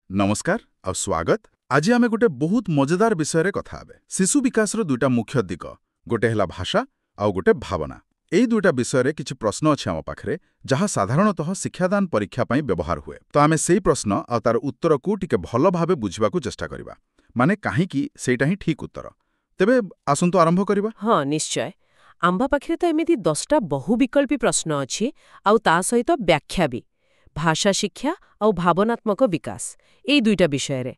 नमस्कार और स्वागत। आज आमे गोटे बहुत मजेदार विषय कथा हेबे। शिशु विकासर दुईटा मुख्य दिग, गोटे हेला भाषा आउ गोटे भावना। एई दुईटा विषय किछि प्रश्न अछि आम पाखरे जहाँ साधारणतः शिक्षादान परीक्षा पई व्यवहार हुए। तो आमे सेई प्रश्न आ तार उत्तर को टिके भल भावे बुझिबाकू चेष्टा करिबा, माने काहींकि सेटा ही ठीक उत्तर। तेबे आसंतु आरंभ करिबा। हाँ निश्चय। आंबा पाखरे तो एमिति 10टा बहुविकल्पी प्रश्न अछि आउ ता सहित व्याख्या भी। भाषा शिक्षा आउ भावनात्मक विकास एई दुईटा विषय रे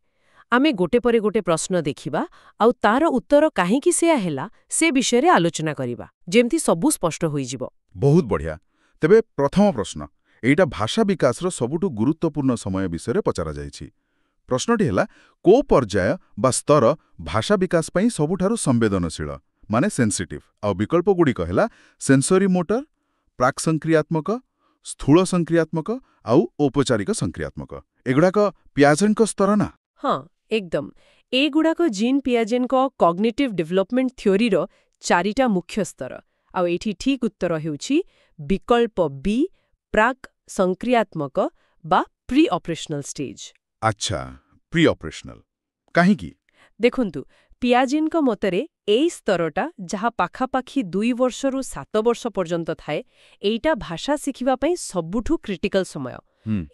आमे गोटे परे गोटे प्रश्न देखिबा आउ तार उत्तर काहींकि सेया हेला से विषय रे आलोचना करिबा, जेमति सबु स्पष्ट होई जिवो। बहुत बढ़िया। तेबे प्रथम प्रश्न, एइटा भाषा विकासर सबुठु गुरुत्वपूर्ण समय विषय रे पचरा जाइछि। प्रश्नटी हेला, को पर्याय बा स्तर भाषा विकास पई सबुठारु संवेदनशील माने सेंसिटिव, आउ विकल्प गुडी कहेला सेंसरी मोटर, प्राक संक्रियात्मक, स्थूल संक्रियात्मक आउ औपचारिक संक्रियात्मक। एगुडाक पियाजेंट स्तर ना? हाँ एकदम। एगुडाक जीन पियाजेंट कॉग्निटिव डेवलपमेंट थ्योरी रो 4टा मुख्य स्तर। आउ एठी ठीक उत्तर हेउछि विकल्प बी, प्राक संक्रियात्मक बा प्री ऑपरेशनल स्टेज। अच्छा, प्री ऑपरेशनल काहींकि? देखंतु पियाजेंट मतरे एई स्तरटा जहा पाखापाखी 2 वर्षरु 7 वर्ष पर्यंत थाए, एइटा भाषा शिखिबा पई सबुठु क्रिटिकल समय।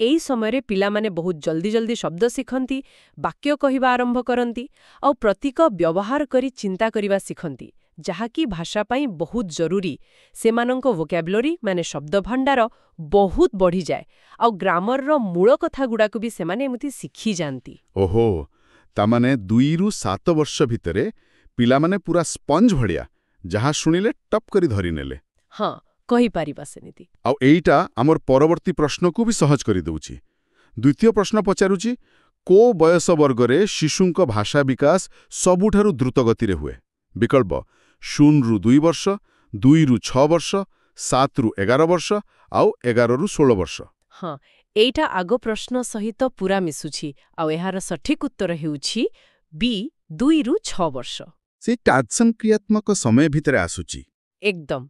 एई समय पिला माने बहुत जल्दी जल्दी शब्द शिखंती, वाक्य कहिबा आरंभ करंती और प्रतीक व्यवहार करी चिंता करिबा शिखंती, जहा की भाषा पई बहुत जरूरी। सेमानंको वोकैबुलरी माने शब्द भंडार बहुत बढ़ी जाए और ग्रामर रो मूल कथा गुडा को भी सेमाने एमती शिखी जानती। ओहो, तामाने 2 रु 7 वर्ष भितरे पिला माने पूरा स्पंज भड़िया जहाँ शुणिले टप करी धरी नेले। हाँ कही पारिबा सेनिति। आउ एइटा हमर परवर्ती प्रश्न को भी सहज करी दउछि। द्वितीय प्रश्न पचारुछि, को बयस वर्गरे शिशुंक भाषा विकास सबुठारु द्रुत गति रे हुए? विकल्प 0 रु 2 वर्ष, 2 रु 6 वर्ष, 7 रु 11 वर्ष आउ 11 रु 16 वर्ष। हाँ एइटा आगो प्रश्न सहित पूरा मिसुछि आउ एहार सठिक उत्तर हेउछि बी 2 रु 6 वर्ष। से तात्संक्रियात्मक समय भितरे आसुछि। एकदम।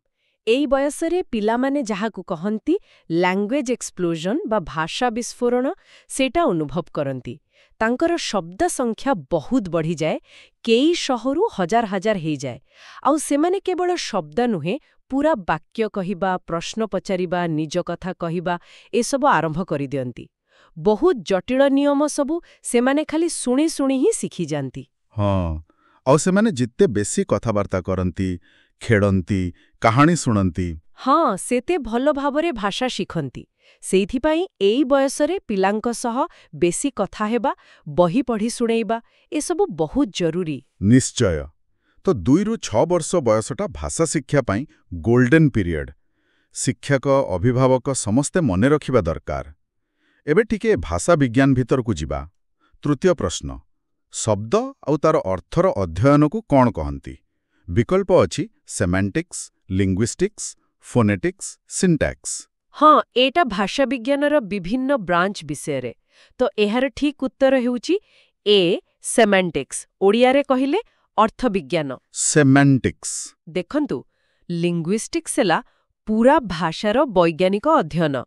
एई बयसरे पिलामाने जाहाकु कहंती लैंग्वेज एक्सप्लोजन बा भाषा विस्फोरण सेटा अनुभव करंती। तांकर शब्द संख्या बहुत बढ़ी जाए, केई शहरु हजार हजार हेई जाए आउ सेमाने केवल शब्द नुहे पूरा वाक्य कहिबा, प्रश्न पचारिबा, निज कथा कहिबा ए सब आरंभ करि दियंती। बहुत जटिल नियम सबु सेमाने खाली सुनी सुनी ही सिखि जानती। हाँ, आउ सेमाने जित्ते बेसी कथाबार्ता करंती, खेड़ंती, कहानी सुनंती, हाँ सेते भल भावरे भाषा शिखंती। सेइथिपाई एई बयसरे पिलांक सह बेसी कथा हेबा, बही पढ़ी सुनेइबा ए सब बहुत जरूरी। निश्चय। तो 2 रु 6 वर्ष बयसटा भाषा शिक्षा पाई गोल्डन पीरियड। शिक्षक अभिभावक समस्ते मने रखिबा दरकार। एबे टिके भाषा विज्ञान भीतर को जिबा। तृतीय प्रश्न, शब्द आउ तार अर्थर अध्ययन को कौन कहंती? विकल्प अछि सेमांटिक्स, लिंग्विस्टिक्स, फोनेटिक्स, सिंटैक्स। हाँ एटा भाषा विज्ञानर विभिन्न ब्रांच विषय रे। तो एहार ठीक उत्तर हेउची ए सेमांटिक्स, ओडिया रे कहिले अर्थ विज्ञान। सेमांटिक्स। देखंतु लिंग्विस्टिक्स हेला पूरा भाषार वैज्ञानिक अध्ययन।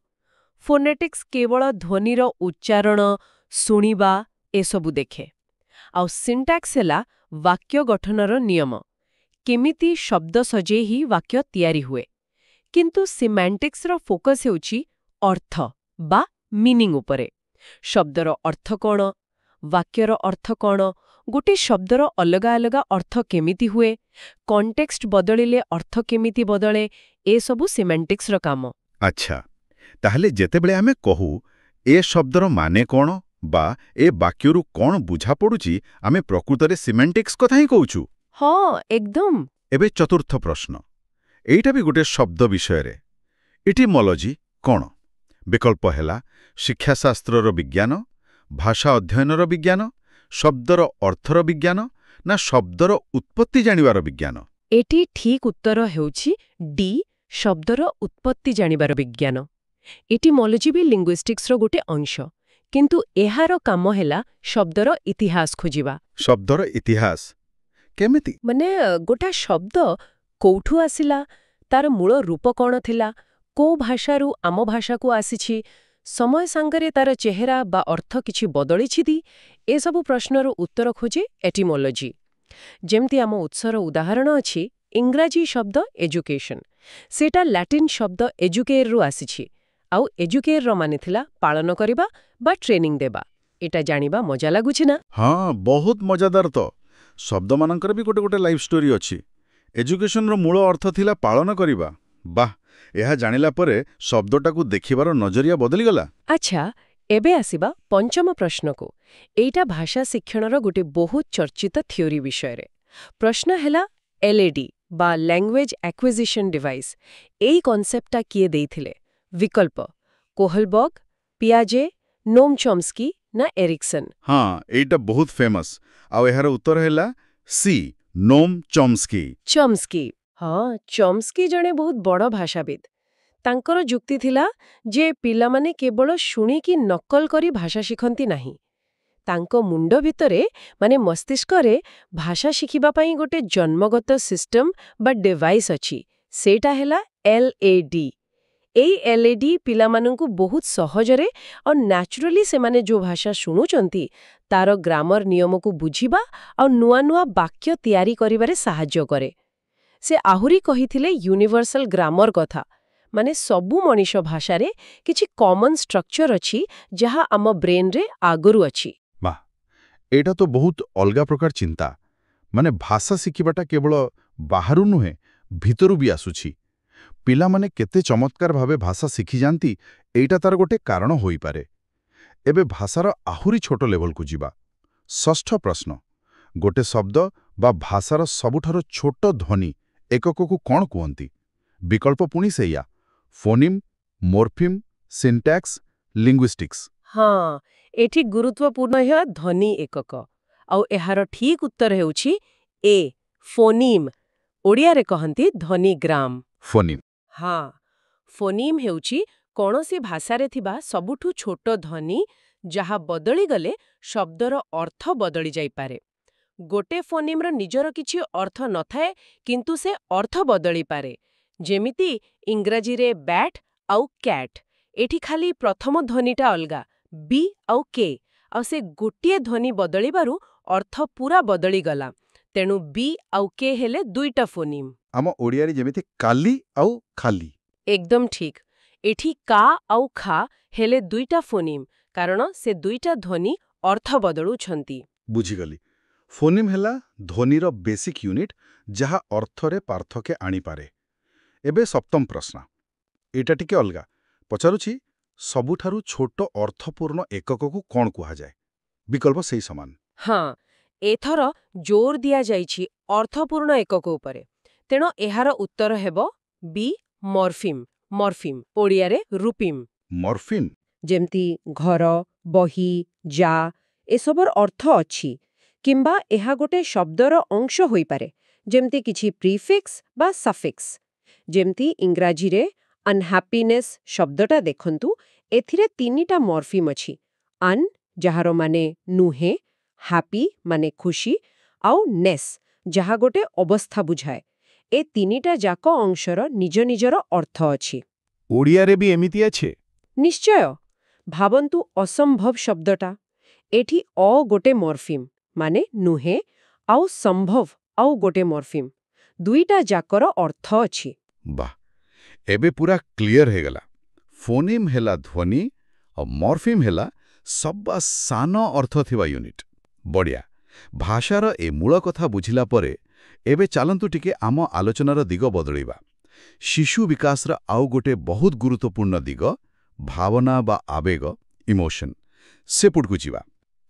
फोनेटिक्स केवल ध्वनिर उच्चारण, सुनिबा ए सबु देखे। आउ सिंटैक्स हेला वाक्य गठनर नियम, केमिति शब्द सजे ही वाक्य तैयारी हुए। किंतु सिमेंटिक्स रो फोकस हेउची अर्थ बा मीनिंग उपरे। शब्दर अर्थ कोण, वाक्यर अर्थ कोण, गोटे शब्दर अलगा अलगा अर्थ केमिति हुए, कॉन्टेक्स्ट बदलिले अर्थ केमिति बदले, ए सबु सिमेंटिक्स रो काम। अच्छा, ताहले जेतेबेले आमे कहू ए शब्दर माने कोण बा ए वाक्यरु कोण बुझा पड़ुची, आमे प्रकृतरे सिमेंटिक्स कथा ही कहूछु। हाँ एकदम। एबे चतुर्थ प्रश्न, एइटा भी गोटे शब्द विषय रे। इटिमोलॉजी कोण? विकल्प हेला शिक्षाशास्त्रर विज्ञान, भाषा अध्ययनर विज्ञान, शब्दर अर्थर विज्ञान ना शब्दर उत्पत्ति जानिबार विज्ञान। एटी ठीक उत्तर हेउची डी शब्दर उत्पत्ति जानिबार विज्ञान। एटिमोलॉजी भी लिंग्विस्टिक्स रो गोटे अंश, किंतु एहार काम हेला शब्दर इतिहास खोजिबा। शब्दर इतिहास केमिति? माने गोटा शब्द कोठु आसिला, तार मूल रूप कोण थिला, को भाषारु आम भाषा को आसीछि, ସମୟ ସାଙ୍ଗରେ ତାର ଚେହେରା ବା ଅର୍ଥ କିଛି ବଦଳିଛି କି ଏସବୁ ପ୍ରଶ୍ନର ଉତ୍ତର ଖୋଜେ ଏଟିମୋଲୋଜି। ଯେମିତି ଆମ ଉତ୍ସର ଉଦାହରଣ ଅଛି ଇଂରାଜୀ ଶବ୍ଦ ଏଜୁକେସନ୍। ସେଟା ଲାଟିନ୍ ଶବ୍ଦ ଏଜୁକେରରୁ ଆସିଛି। ଆଉ ଏଜୁକେରର ମାନେ ଥିଲା ପାଳନ କରିବା ବା ଟ୍ରେନିଂ ଦେବା। ଏଟା ଜାଣିବା ମଜା ଲାଗୁଛି ନା? ହଁ, ବହୁତ ମଜାଦାର ତ। ଶବ୍ଦମାନଙ୍କର ବି ଗୋଟେ ଗୋଟେ ଲାଇଫ୍ ଷ୍ଟୋରି ଅଛି। ଏଜୁକେସନର ମୂଳ ଅର୍ଥ ଥିଲା ପାଳନ କରିବା। ବାଃ, ଏହା ଜାଣିଲା ପରେ ଶବ୍ଦଟାକୁ ଦେଖିବାର ନଜରିଆ ବଦଳିଗଲା। ଆଚ୍ଛା, ଏବେ ଆସିବା ପଞ୍ଚମ ପ୍ରଶ୍ନକୁ। ଏଇଟା ଭାଷା ଶିକ୍ଷଣର ଗୋଟେ ବହୁତ ଚର୍ଚ୍ଚିତ ଥିଓରି ବିଷୟରେ। ପ୍ରଶ୍ନ ହେଲା ଏଲ୍ଏଡି ବା ଲାଙ୍ଗୁଏଜ୍ ଆକ୍ୱିଜିସନ୍ ଡିଭାଇସ୍। ଏଇ କନସେପ୍ଟଟା କିଏ ଦେଇଥିଲେ? ବିକଳ୍ପ କୋହଲବର୍ଗ, ପିଆଜେ, ନୋମ୍ ଚମ୍ସ୍କି ନା ଏରିକ୍ସନ୍? ହଁ, ଏଇଟା ବହୁତ ଫେମସ୍। ଆଉ ଏହାର ଉତ୍ତର ହେଲା ସି, ନୋମ୍ ଚମ୍ସ୍କି। ଚମ୍ସ୍କି। ହଁ, ଚମ୍ସ୍କି ଜଣେ ବହୁତ ବଡ଼ ଭାଷାବିତ୍। ତାଙ୍କର ଯୁକ୍ତି ଥିଲା ଯେ ପିଲାମାନେ କେବଳ ଶୁଣିକି ନକଲ କରି ଭାଷା ଶିଖନ୍ତି ନାହିଁ। ତାଙ୍କ ମୁଣ୍ଡ ଭିତରେ ମାନେ ମସ୍ତିଷ୍କରେ ଭାଷା ଶିଖିବା ପାଇଁ ଗୋଟେ ଜନ୍ମଗତ ସିଷ୍ଟମ ବା ଡିଭାଇସ୍ ଅଛି। ସେଇଟା ହେଲା ଏଲ୍ଏଡି। ଏଇ ଏଲ୍ଏଡି ପିଲାମାନଙ୍କୁ ବହୁତ ସହଜରେ ଆଉ ନ୍ୟାଚୁରାଲି ସେମାନେ ଯୋଉ ଭାଷା ଶୁଣୁଛନ୍ତି ତାର ଗ୍ରାମର ନିୟମକୁ ବୁଝିବା ଆଉ ନୂଆ ନୂଆ ବାକ୍ୟ ତିଆରି କରିବାରେ ସାହାଯ୍ୟ କରେ। ସେ ଆହୁରି କହିଥିଲେ ୟୁନିଭର୍ସାଲ ଗ୍ରାମର କଥା। ମାନେ ସବୁ ମଣିଷ ଭାଷାରେ କିଛି କମନ୍ ଷ୍ଟ୍ରକ୍ଚର ଅଛି ଯାହା ଆମ ବ୍ରେନ୍ରେ ଆଗରୁ ଅଛି। ବାଃ, ଏଇଟା ତ ବହୁତ ଅଲଗା ପ୍ରକାର ଚିନ୍ତା। ମାନେ ଭାଷା ଶିଖିବାଟା କେବଳ ବାହାରୁ ନୁହେଁ, ଭିତରୁ ବି ଆସୁଛି। ପିଲାମାନେ କେତେ ଚମତ୍କାର ଭାବେ ଭାଷା ଶିଖିଯାନ୍ତି, ଏଇଟା ତାର ଗୋଟେ କାରଣ ହୋଇପାରେ। ଏବେ ଭାଷାର ଆହୁରି ଛୋଟ ଲେଭଲକୁ ଯିବା। ଷଷ୍ଠ ପ୍ରଶ୍ନ, ଗୋଟେ ଶବ୍ଦ ବା ଭାଷାର ସବୁଠାରୁ ଛୋଟ ଧ୍ୱନି ଏକକକୁ କ'ଣ କୁହନ୍ତି? ବିକଳ୍ପ ପୁଣି ସେଇଆ, ଫୋନିମ୍, ମୋର୍ଫିମ୍, ସିଣ୍ଟାକ୍ସ, ଲିଙ୍ଗୁଇଷ୍ଟିକ୍ସ। ହଁ, ଏଠି ଗୁରୁତ୍ୱପୂର୍ଣ୍ଣ ଏହା ଧ୍ୱନି ଏକକ। ଆଉ ଏହାର ଠିକ୍ ଉତ୍ତର ହେଉଛି ଏ, ଫୋନିମ୍। ଓଡ଼ିଆରେ କହନ୍ତି ଧ୍ୱନିଗ୍ରାମ। ଫୋନିମ୍। ହଁ, ଫୋନିମ୍ ହେଉଛି କୌଣସି ଭାଷାରେ ଥିବା ସବୁଠୁ ଛୋଟ ଧ୍ୱନି ଯାହା ବଦଳିଗଲେ ଶବ୍ଦର ଅର୍ଥ ବଦଳି ଯାଇପାରେ। ଗୋଟେ ଫୋନିମ୍ର ନିଜର କିଛି ଅର୍ଥ ନଥାଏ, କିନ୍ତୁ ସେ ଅର୍ଥ ବଦଳିପାରେ। ଯେମିତି ଇଂରାଜୀରେ ବ୍ୟାଟ୍ ଆଉ କ୍ୟାଟ୍। ଏଠି ଖାଲି ପ୍ରଥମ ଧ୍ୱନିଟା ଅଲଗା, ବି ଆଉ କେ, ଆଉ ସେ ଗୋଟିଏ ଧ୍ୱନି ବଦଳିବାରୁ ଅର୍ଥ ପୁରା ବଦଳିଗଲା। ତେଣୁ ବି ଆଉ କେ ହେଲେ ଦୁଇଟା ଫୋନିମ୍। ଆମ ଓଡ଼ିଆରେ ଯେମିତି କାଲି ଆଉ ଖାଲି। ଏକଦମ ଠିକ୍। ଏଠି କା ଆଉ ଖା ହେଲେ ଦୁଇଟା ଫୋନିମ୍, କାରଣ ସେ ଦୁଇଟା ଧ୍ୱନି ଅର୍ଥ ବଦଳୁଛନ୍ତି। ବୁଝିଗଲି। ଫୋନିମ୍ ହେଲା ଧ୍ୱନିର ବେସିକ୍ ୟୁନିଟ୍, ଯାହା ଅର୍ଥରେ ପାର୍ଥକ୍ୟ ଆଣିପାରେ। ଏବେ ସପ୍ତମ ପ୍ରଶ୍ନ। ଏଇଟା ଟିକେ ଅଲଗା। ପଚାରୁଛି, ସବୁଠାରୁ ଛୋଟ ଅର୍ଥପୂର୍ଣ୍ଣ ଏକକକୁ କ'ଣ କୁହାଯାଏ? ବିକଳ୍ପ ସେଇ ସମାନ। ହଁ, ଏଥର ଜୋର ଦିଆଯାଇଛି ଅର୍ଥପୂର୍ଣ୍ଣ ଏକକ ଉପରେ। ତେଣୁ ଏହାର ଉତ୍ତର ହେବ ବି, ମର୍ଫିମ୍। ମର୍ଫିମ୍ ଓଡ଼ିଆରେ ରୂପିମ୍। ମର୍ଫିନ୍। ଯେମିତି ଘର, ବହି, ଯା ଏସବୁର ଅର୍ଥ ଅଛି, କିମ୍ବା ଏହା ଗୋଟେ ଶବ୍ଦର ଅଂଶ ହୋଇପାରେ, ଯେମିତି କିଛି ପ୍ରିଫିକ୍ସ ବା ସଫିକ୍ସ। ଯେମିତି ଇଂରାଜୀରେ ଅନହ୍ୟାପିନେସ୍ ଶବ୍ଦଟା ଦେଖନ୍ତୁ, ଏଥିରେ ତିନିଟା ମର୍ଫିମ୍ ଅଛି। ଅନ୍, ଯାହାର ମାନେ ନୁହେଁ, ହ୍ୟାପି ମାନେ ଖୁସି, ଆଉ ନେସ୍, ଯାହା ଗୋଟେ ଅବସ୍ଥା ବୁଝାଏ। ଏ ତିନିଟା ଯାକ ଅଂଶର ନିଜ ନିଜର ଅର୍ଥ ଅଛି। ଓଡ଼ିଆରେ ବି ଏମିତି ଅଛି? ନିଶ୍ଚୟ। ଭାବନ୍ତୁ ଅସମ୍ଭବ ଶବ୍ଦଟା। ଏଠି ଅ ଗୋଟେ ମର୍ଫିମ୍ ମାନେ ନୁହେଁ, ଆଉ ସମ୍ଭବ ଆଉ ଗୋଟେ ମର୍ଫିମ୍। ଦୁଇଟା ଯାକର ଅର୍ଥ ଅଛି। ବାଃ, ଏବେ ପୁରା କ୍ଲିୟର ହେଇଗଲା। ଫୋନିମ୍ ହେଲା ଧ୍ୱନି ଆଉ ମର୍ଫିମ୍ ହେଲା ସବା ସାନ ଅର୍ଥ ଥିବା ୟୁନିଟ୍। ବଢ଼ିଆ। ଭାଷାର ଏ ମୂଳ କଥା ବୁଝିଲା ପରେ ଏବେ ଚାଲନ୍ତୁ ଟିକେ ଆମ ଆଲୋଚନାର ଦିଗ ବଦଳିବା। ଶିଶୁ ବିକାଶର ଆଉ ଗୋଟେ ବହୁତ ଗୁରୁତ୍ୱପୂର୍ଣ୍ଣ ଦିଗ, ଭାବନା ବା ଆବେଗ, ଇମୋସନ୍, ସେପଟକୁ ଯିବା।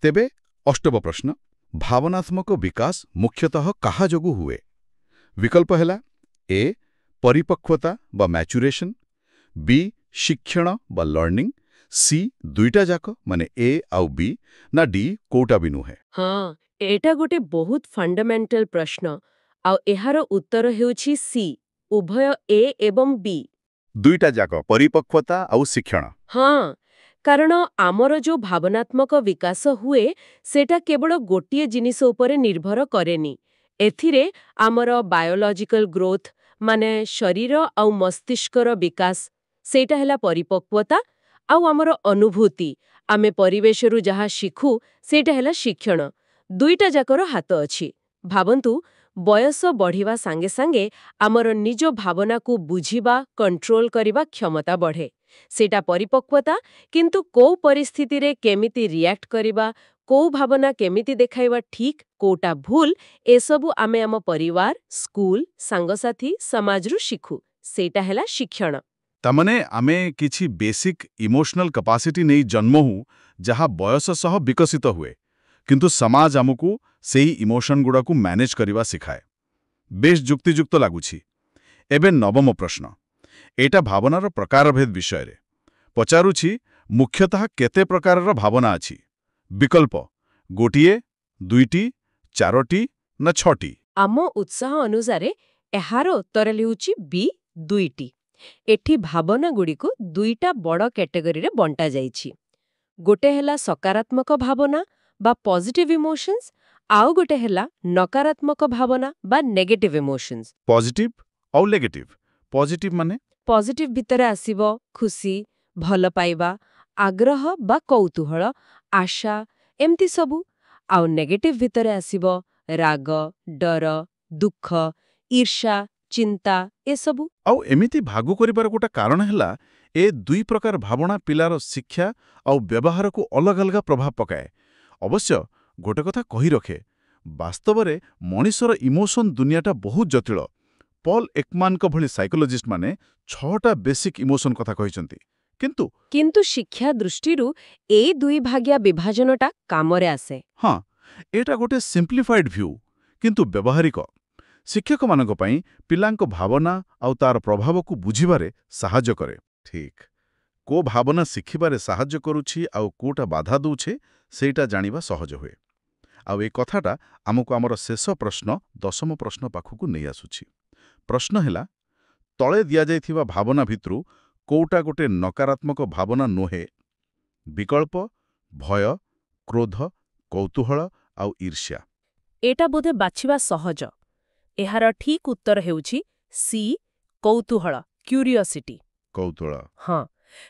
ତେବେ ଅଷ୍ଟମ ପ୍ରଶ୍ନ, ଭାବନାତ୍ମକ ବିକାଶ ମୁଖ୍ୟତଃ କାହା ଯୋଗୁଁ ହୁଏ? ବିକଳ୍ପ ହେଲା ଏ, ପରିପକ୍ୱତା ବା ମ୍ୟାଚୁରେସନ୍, ବି, ଶିକ୍ଷଣ ବା ଲର୍ଣ୍ଣିଂ, ସି, ଦୁଇଟା ଯାକ ମାନେ ଏ ଆଉ ବି, ନା ଡି କୋଉଟା ବି ନୁହେଁ। ହଁ, ଏଇଟା ଗୋଟେ ବହୁତ ଫଣ୍ଡାମେଣ୍ଟାଲ ପ୍ରଶ୍ନ, ଆଉ ଏହାର ଉତ୍ତର ହେଉଛି ସି, ଉଭୟ ଏ ଏବଂ ବି। ଦୁଇଟା ଯାକ, ପରିପକ୍ୱତା ଆଉ ଶିକ୍ଷଣ। ହଁ, କାରଣ ଆମର ଯୋଉ ଭାବନାତ୍ମକ ବିକାଶ ହୁଏ ସେଟା କେବଳ ଗୋଟିଏ ଜିନିଷ ଉପରେ ନିର୍ଭର କରେନି। ଏଥିରେ ଆମର ବାୟୋଲଜିକାଲ ଗ୍ରୋଥ୍ ମାନେ ଶରୀର ଆଉ ମସ୍ତିଷ୍କର ବିକାଶ, ସେଇଟା ହେଲା ପରିପକ୍ୱତା, ଆଉ ଆମର ଅନୁଭୂତି ଆମେ ପରିବେଶରୁ ଯାହା ଶିଖୁ ସେଇଟା ହେଲା ଶିକ୍ଷଣ ଦୁଇଟା ଯାକର ହାତ ଅଛି ଭାବନ୍ତୁ ବୟସ ବଢ଼ିବା ସାଙ୍ଗେ ସାଙ୍ଗେ ଆମର ନିଜ ଭାବନାକୁ ବୁଝିବା କଣ୍ଟ୍ରୋଲ କରିବା କ୍ଷମତା ବଢ଼େ ସେଇଟା ପରିପକ୍ୱତା କିନ୍ତୁ କୋଉ ପରିସ୍ଥିତିରେ କେମିତି ରିଆକ୍ଟ କରିବା କୋଉ ଭାବନା କେମିତି ଦେଖାଇବା ଠିକ୍ କୋଉଟା ଭୁଲ ଏସବୁ ଆମେ ଆମ ପରିବାର ସ୍କୁଲ ସାଙ୍ଗସାଥୀ ସମାଜରୁ ଶିଖୁ ସେଇଟା ହେଲା ଶିକ୍ଷଣ ତାମାନେ ଆମେ କିଛି ବେସିକ୍ ଇମୋସନାଲ କାପାସିଟି ନେଇ ଜନ୍ମ ହଉ ଯାହା ବୟସ ସହ ବିକଶିତ ହୁଏ କିନ୍ତୁ ସମାଜ ଆମକୁ ସେହି ଇମୋସନ ଗୁଡ଼ାକୁ ମ୍ୟାନେଜ କରିବା ଶିଖାଏ ବେଶ ଯୁକ୍ତିଯୁକ୍ତ ଲାଗୁଛି ଏବେ ନବମ ପ୍ରଶ୍ନ ଏଇଟା ଭାବନାର ପ୍ରକାରଭେଦ ବିଷୟରେ ପଚାରୁଛି ମୁଖ୍ୟତଃ କେତେ ପ୍ରକାରର ଭାବନା ଅଛି ବିକଳ୍ପ ଗୋଟିଏ ଦୁଇଟି ଚାରୋଟି ନା ଛଅଟି ଆମ ଉତ୍ସାହ ଅନୁସାରେ ଏହାର ଉତ୍ତର ହେଉଛି ବି ଦୁଇଟି ଏଠି ଭାବନାଗୁଡ଼ିକୁ ଦୁଇଟା ବଡ଼ କ୍ୟାଟେଗୋରୀରେ ବଣ୍ଟା ଯାଇଛି ଗୋଟେ ହେଲା ସକାରାତ୍ମକ ଭାବନା ବା ପଜିଟିଭ୍ ଇମୋସନ୍ସ ଆଉ ଗୋଟେ ହେଲା ନକାରାତ୍ମକ ଭାବନା ବା ନେଗେଟିଭ୍ ଇମୋସନ୍ସ ପଜିଟିଭ ଆଉ ନେଗେଟିଭ ପଜିଟିଭ ମାନେ ପଜିଟିଭ୍ ଭିତରେ ଆସିବ ଖୁସି ଭଲ ପାଇବା ଆଗ୍ରହ ବା କୌତୂହଳ ଆଶା ଏମିତି ସବୁ ଆଉ ନେଗେଟିଭ୍ ଭିତରେ ଆସିବ ରାଗ ଡର ଦୁଃଖ ଈର୍ଷା ଚିନ୍ତା ଏସବୁ ଆଉ ଏମିତି ଭାଗ କରିବାର ଗୋଟେ କାରଣ ହେଲା ଏ ଦୁଇ ପ୍ରକାର ଭାବନା ପିଲାର ଶିକ୍ଷା ଆଉ ବ୍ୟବହାରକୁ ଅଲଗା ଅଲଗା ପ୍ରଭାବ ପକାଏ ଅବଶ୍ୟ ଗୋଟେ କଥା କହି ରଖେ ବାସ୍ତବରେ ମଣିଷର ଇମୋସନ ଦୁନିଆଟା ବହୁତ ଜଟିଳ ପଲ୍ ଏକମାନଙ୍କ ଭଳି ସାଇକୋଲୋଜିଷ୍ଟମାନେ 6ଟା ବେସିକ୍ ଇମୋସନ କଥା କହିଛନ୍ତି କିନ୍ତୁ ଶିକ୍ଷା ଦୃଷ୍ଟିରୁ ଏଇ ଦୁଇ ଭାଗିଆ ବିଭାଜନଟା କାମରେ ଆସେ ହଁ ଏଇଟା ଗୋଟେ ସିମ୍ପ୍ଲିଫାଇଡ୍ ଭ୍ୟୁ କିନ୍ତୁ ବ୍ୟବହାରିକ ଶିକ୍ଷକମାନଙ୍କ ପାଇଁ ପିଲାଙ୍କ ଭାବନା ଆଉ ତାର ପ୍ରଭାବକୁ ବୁଝିବାରେ ସାହାଯ୍ୟ କରେ ଠିକ୍ କୋଉ ଭାବନା ଶିଖିବାରେ ସାହାଯ୍ୟ କରୁଛି ଆଉ କୋଉଟା ବାଧା ଦେଉଛି ସେଇଟା ଜାଣିବା ସହଜ ହୁଏ ଆଉ ଏ କଥାଟା ଆମକୁ ଆମର ଶେଷ ପ୍ରଶ୍ନ 10ମ ପ୍ରଶ୍ନ ପାଖକୁ ନେଇ ଆସୁଛି ପ୍ରଶ୍ନ ହେଲା ତଳେ ଦିଆଯାଇଥିବା ଭାବନା ଭିତରୁ କୋଉଟା ଗୋଟେ ନକାରାତ୍ମକ ଭାବନା ନୁହେଁ ବିକଳ୍ପ ଭୟ କ୍ରୋଧ କୌତୂହଳ ଆଉ ଈର୍ଷ୍ୟା ଏଇଟା ବୋଧେ ବାଛିବା ସହଜ ଏହାର ଠିକ୍ ଉତ୍ତର ହେଉଛି ସି କୌତୂହଳ କ୍ୟୁରିଓସିଟି କୌତୂହଳ ହଁ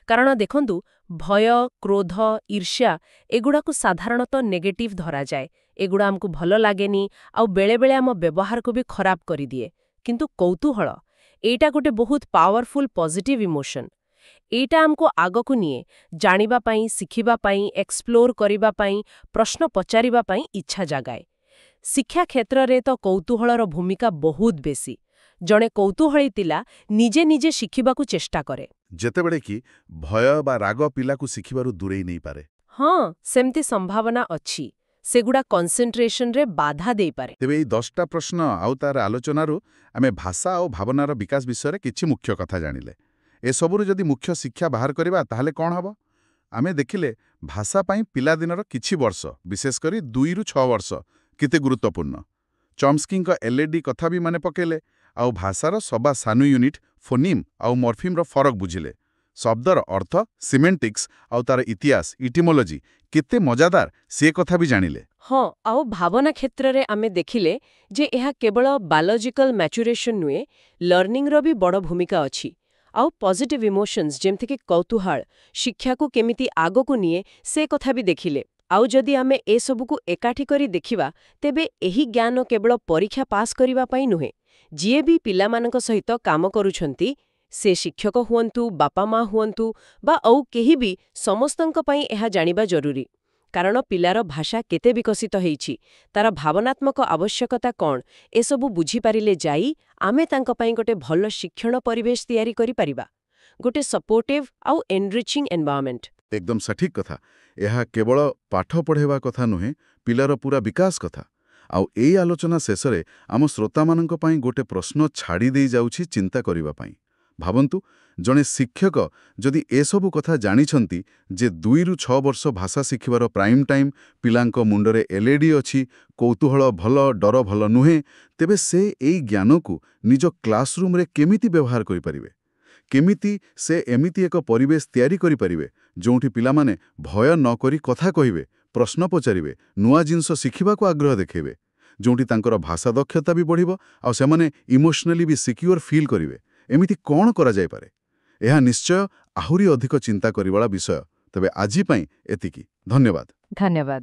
କାରଣ ଦେଖନ୍ତୁ ଭୟ କ୍ରୋଧ ଈର୍ଷ୍ୟା ଏଗୁଡ଼ାକୁ ସାଧାରଣତଃ ନେଗେଟିଭ୍ ଧରାଯାଏ ଏଗୁଡ଼ା ଆମକୁ ଭଲ ଲାଗେନି ଆଉ ବେଳେବେଳେ ଆମ ବ୍ୟବହାରକୁ ବି ଖରାପ କରିଦିଏ କିନ୍ତୁ କୌତୂହଳ ଏଇଟା ଗୋଟେ ବହୁତ ପାୱାରଫୁଲ୍ ପଜିଟିଭ୍ ଇମୋସନ୍ ଏଇଟା ଆମକୁ ଆଗକୁ ନିଏ ଜାଣିବା ପାଇଁ ଶିଖିବା ପାଇଁ ଏକ୍ସପ୍ଲୋର କରିବା ପାଇଁ ପ୍ରଶ୍ନ ପଚାରିବା ପାଇଁ ଇଚ୍ଛା ଜାଗାଏ ଶିକ୍ଷା କ୍ଷେତ୍ରରେ ତ କୌତୂହଳର ଭୂମିକା ବହୁତ ବେଶୀ ଜଣେ କୌତୂହଳୀ ପିଲା ନିଜେ ନିଜେ ଶିଖିବାକୁ ଚେଷ୍ଟା କରେ ଯେତେବେଳେ କି ଭୟ ବା ରାଗ ପିଲାକୁ ଶିଖିବାରୁ ଦୂରେଇ ନେଇପାରେ ହଁ ସେମିତି ସମ୍ଭାବନା ଅଛି ସେଗୁଡ଼ା କନସେଣ୍ଟ୍ରେସନରେ ବାଧା ଦେଇପାରେ ତେବେ ଏଇ 10ଟା ପ୍ରଶ୍ନ ଆଉ ତାର ଆଲୋଚନାରୁ ଆମେ ଭାଷା ଆଉ ଭାବନାର ବିକାଶ ବିଷୟରେ କିଛି ମୁଖ୍ୟ କଥା ଜାଣିଲେ ଏସବୁରୁ ଯଦି ମୁଖ୍ୟ ଶିକ୍ଷା ବାହାର କରିବା ତାହେଲେ କ'ଣ ହେବ ଆମେ ଦେଖିଲେ ଭାଷା ପାଇଁ ପିଲାଦିନର କିଛି ବର୍ଷ ବିଶେଷ କରି 2ରୁ 6 ବର୍ଷ କେତେ ଗୁରୁତ୍ୱପୂର୍ଣ୍ଣ ଚମ୍ସ୍କିଙ୍କ ଏଲ୍ଏଡି କଥା ବି ମନେ ପକେଇଲେ ଆଉ ଭାଷାର ସବା ସାନୁ ୟୁନିଟ୍ ଫୋନିମ୍ ଆଉ ମର୍ଫିମ୍ର ଫରକ ବୁଝିଲେ ଶବ୍ଦର ଅର୍ଥ ସିମେଣ୍ଟିକ୍ସ ଆଉ ତାର ଇତିହାସ ଇଟିମୋଲୋଜି କେତେ ମଜାଦାର ସେ କଥା ବି ଜାଣିଲେ ହଁ ଆଉ ଭାବନା କ୍ଷେତ୍ରରେ ଆମେ ଦେଖିଲେ ଯେ ଏହା କେବଳ ବାୟୋଲୋଜିକାଲ ମ୍ୟାଚୁରେସନ୍ ନୁହେଁ ଲର୍ଣ୍ଣିଂର ବି ବଡ଼ ଭୂମିକା ଅଛି ଆଉ ପଜିଟିଭ୍ ଇମୋସନ୍ସ ଯେମିତିକି କୌତୂହଳ ଶିକ୍ଷାକୁ କେମିତି ଆଗକୁ ନିଏ ସେ କଥା ବି ଦେଖିଲେ ଆଉ ଯଦି ଆମେ ଏସବୁକୁ ଏକାଠି କରି ଦେଖିବା ତେବେ ଏହି ଜ୍ଞାନ କେବଳ ପରୀକ୍ଷା ପାସ୍ କରିବା ପାଇଁ ନୁହେଁ ଯିଏ ବି ପିଲାମାନଙ୍କ ସହିତ କାମ କରୁଛନ୍ତି ସେ ଶିକ୍ଷକ ହୁଅନ୍ତୁ ବାପା ମା ହୁଅନ୍ତୁ ବା ଆଉ କେହି ବି ସମସ୍ତଙ୍କ ପାଇଁ ଏହା ଜାଣିବା ଜରୁରୀ କାରଣ ପିଲାର ଭାଷା କେତେ ବିକଶିତ ହେଇଛି ତାର ଭାବନାତ୍ମକ ଆବଶ୍ୟକତା କ'ଣ ଏସବୁ ବୁଝିପାରିଲେ ଯାଇ ଆମେ ତାଙ୍କ ପାଇଁ ଗୋଟେ ଭଲ ଶିକ୍ଷଣ ପରିବେଶ ତିଆରି କରିପାରିବା ଗୋଟେ ସପୋର୍ଟିଭ୍ ଆଉ ଏନରିଚିଂ ଏନଭାୟରମେଣ୍ଟ ଏକଦମ ସଠିକ୍ କଥା ଏହା କେବଳ ପାଠ ପଢ଼ାଇବା କଥା ନୁହେଁ ପିଲାର ପୁରା ବିକାଶ କଥା ଆଉ ଏଇ ଆଲୋଚନା ଶେଷରେ ଆମ ଶ୍ରୋତାମାନଙ୍କ ପାଇଁ ଗୋଟେ ପ୍ରଶ୍ନ ଛାଡ଼ି ଦେଇ ଯାଉଛି ଚିନ୍ତା କରିବା ପାଇଁ ଭାବନ୍ତୁ ଜଣେ ଶିକ୍ଷକ ଯଦି ଏସବୁ କଥା ଜାଣିଛନ୍ତି ଯେ 2ରୁ 6 ବର୍ଷ ଭାଷା ଶିଖିବାର ପ୍ରାଇମ୍ ଟାଇମ୍ ପିଲାଙ୍କ ମୁଣ୍ଡରେ ଏଲ୍ଇଡି ଅଛି କୌତୂହଳ ଭଲ ଡର ଭଲ ନୁହେଁ ତେବେ ସେ ଏଇ ଜ୍ଞାନକୁ ନିଜ କ୍ଲାସରୁମ୍ରେ କେମିତି ବ୍ୟବହାର କରିପାରିବେ କେମିତି ସେ ଏମିତି ଏକ ପରିବେଶ ତିଆରି କରିପାରିବେ ଯେଉଁଠି ପିଲାମାନେ ଭୟ ନ କରି କଥା କହିବେ ପ୍ରଶ୍ନ ପଚାରିବେ ନୂଆ ଜିନିଷ ଶିଖିବାକୁ ଆଗ୍ରହ ଦେଖାଇବେ ଯେଉଁଠି ତାଙ୍କର ଭାଷା ଦକ୍ଷତା ବି ବଢ଼ିବ ଆଉ ସେମାନେ ଇମୋସନାଲି ବି ସିକ୍ୟୁର ଫିଲ୍ କରିବେ ଏମିତି କ'ଣ କରାଯାଇପାରେ ଏହା ନିଶ୍ଚୟ ଆହୁରି ଅଧିକ ଚିନ୍ତା କରିବାଳା ବିଷୟ। ତେବେ ଆଜି ପାଇଁ ଏତିକି। ଧନ୍ୟବାଦ। ଧନ୍ୟବାଦ।